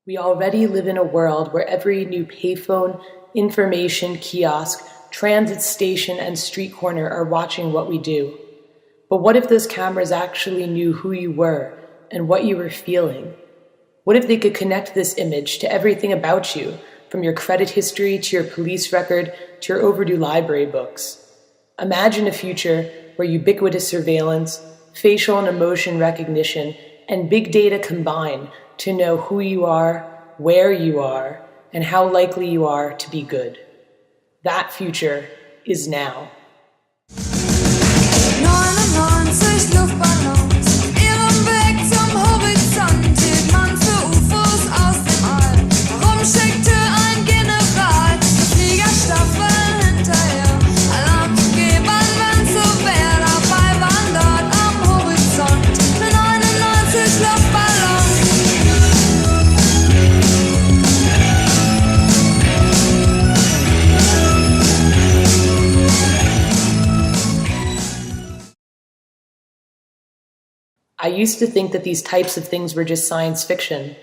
We already live in a world where every new payphone, information kiosk, transit station, and street corner are watching what we do. But what if those cameras actually knew who you were and what you were feeling? What if they could connect this image to everything about you, from your credit history to your police record to your overdue library books? Imagine a future where ubiquitous surveillance, facial and emotion recognition, and big data combine to know who you are, where you are, and how likely you are to be good. That future is now. 99 Luftballons, ihrem Weg zum Horizont hielt man für UFOs aus dem All. Warum schickte ein General Fliegerstaffeln hinterher? Alarm zu geben, wenn's so wär. Dabei waren dort am Horizont 99 Luftballons. I used to think that these types of things were just science fiction.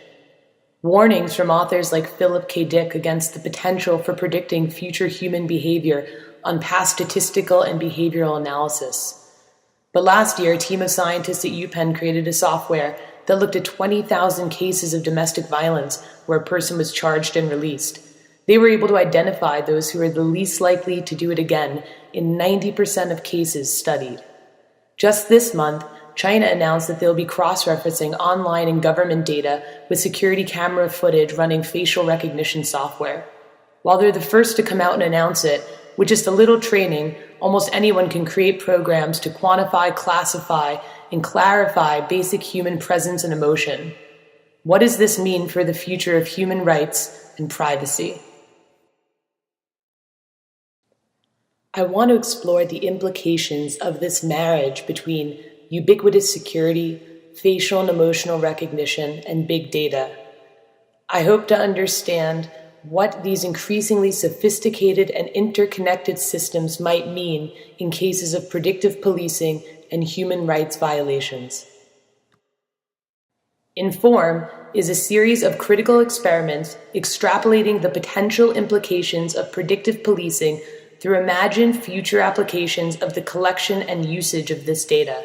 Warnings from authors like Philip K. Dick against the potential for predicting future human behavior on past statistical and behavioral analysis. But last year, a team of scientists at UPenn created a software that looked at 20,000 cases of domestic violence where a person was charged and released. They were able to identify those who were the least likely to do it again in 90% of cases studied. Just this month, China announced that they'll be cross-referencing online and government data with security camera footage running facial recognition software. While they're the first to come out and announce it, with just a little training, almost anyone can create programs to quantify, classify, and clarify basic human presence and emotion. What does this mean for the future of human rights and privacy? I want to explore the implications of this marriage between ubiquitous security, facial and emotional recognition, and big data. I hope to understand what these increasingly sophisticated and interconnected systems might mean in cases of predictive policing and human rights violations. Inform is a series of critical experiments extrapolating the potential implications of predictive policing through imagined future applications of the collection and usage of this data.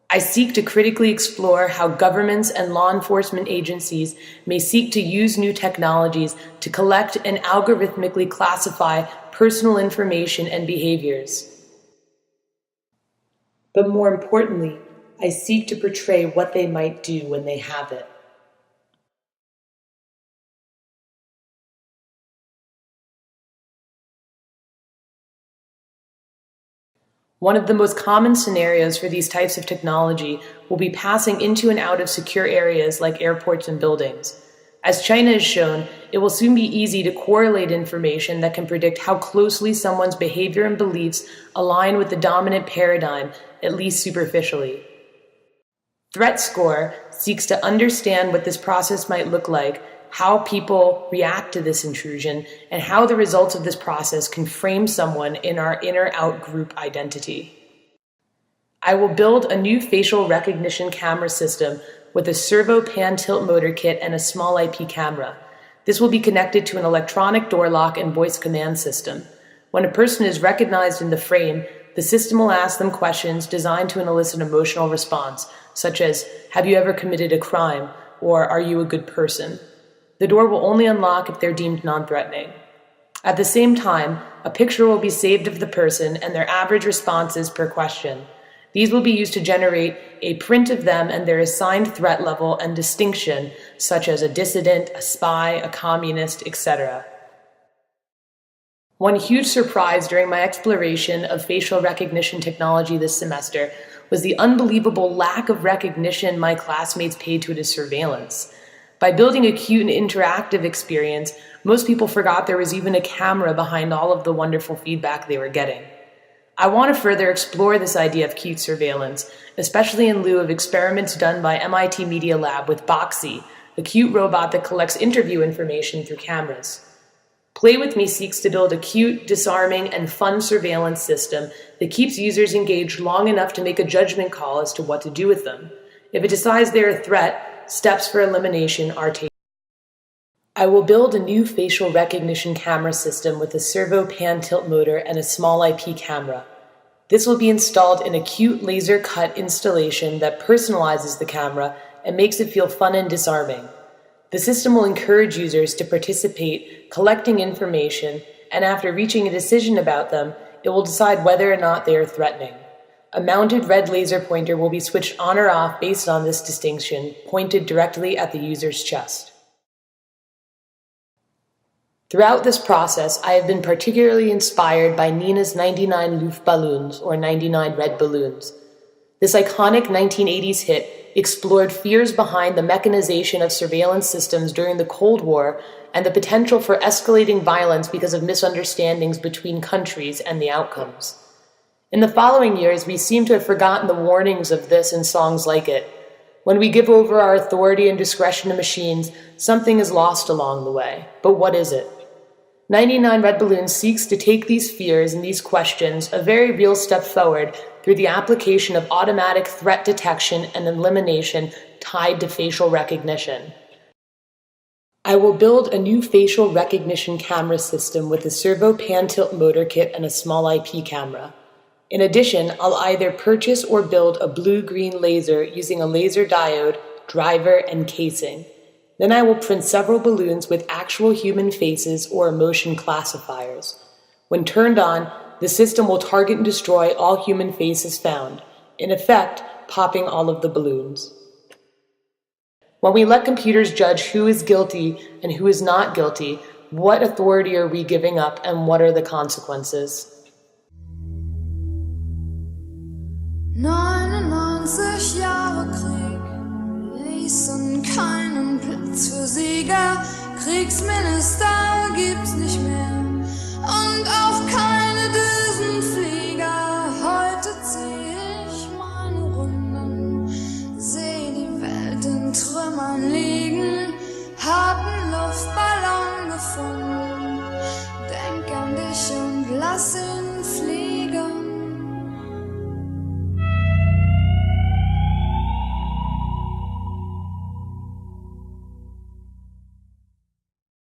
I seek to critically explore how governments and law enforcement agencies may seek to use new technologies to collect and algorithmically classify personal information and behaviors. But more importantly, I seek to portray what they might do when they have it. One of the most common scenarios for these types of technology will be passing into and out of secure areas like airports and buildings. As China has shown, it will soon be easy to correlate information that can predict how closely someone's behavior and beliefs align with the dominant paradigm, at least superficially. Threat Score seeks to understand what this process might look like, how people react to this intrusion, and how the results of this process can frame someone in our inner-out group identity. I will build a new facial recognition camera system with a servo pan-tilt motor kit and a small IP camera. This will be connected to an electronic door lock and voice command system. When a person is recognized in the frame, the system will ask them questions designed to elicit an emotional response, such as, "Have you ever committed a crime?" or "Are you a good person?" The door will only unlock if they're deemed non-threatening. At the same time, a picture will be saved of the person and their average responses per question. These will be used to generate a print of them and their assigned threat level and distinction, such as a dissident, a spy, a communist, etc. One huge surprise during my exploration of facial recognition technology this semester was the unbelievable lack of recognition my classmates paid to it as surveillance. By building a cute and interactive experience, most people forgot there was even a camera behind all of the wonderful feedback they were getting. I want to further explore this idea of cute surveillance, especially in lieu of experiments done by MIT Media Lab with Boxy, a cute robot that collects interview information through cameras. Play With Me seeks to build a cute, disarming, and fun surveillance system that keeps users engaged long enough to make a judgment call as to what to do with them. If it decides they're a threat, steps for elimination are taken. I will build a new facial recognition camera system with a servo pan-tilt motor and a small IP camera. This will be installed in a cute laser-cut installation that personalizes the camera and makes it feel fun and disarming. The system will encourage users to participate, collecting information, and after reaching a decision about them, it will decide whether or not they are threatening. A mounted red laser pointer will be switched on or off based on this distinction, pointed directly at the user's chest. Throughout this process, I have been particularly inspired by Nina's 99 Luftballons, or 99 red balloons. This iconic 1980s hit explored fears behind the mechanization of surveillance systems during the Cold War and the potential for escalating violence because of misunderstandings between countries and the outcomes. In the following years, we seem to have forgotten the warnings of this in songs like it. When we give over our authority and discretion to machines, something is lost along the way. But what is it? 99 Red Balloons seeks to take these fears and these questions a very real step forward through the application of automatic threat detection and elimination tied to facial recognition. I will build a new facial recognition camera system with a servo pan-tilt motor kit and a small IP camera. In addition, I'll either purchase or build a blue-green laser using a laser diode, driver, and casing. Then I will print several balloons with actual human faces or emotion classifiers. When turned on, the system will target and destroy all human faces found, in effect, popping all of the balloons. When we let computers judge who is guilty and who is not guilty, what authority are we giving up and what are the consequences? 99 Jahre Krieg ließen keinen Platz für Sieger. Kriegsminister gibt's nicht mehr und auch keine Düsenflieger. Heute zieh ich meine Runden, seh die Welt in Trümmern liegen, hab 'n Luftballon gefunden. Denk an dich und lass ihn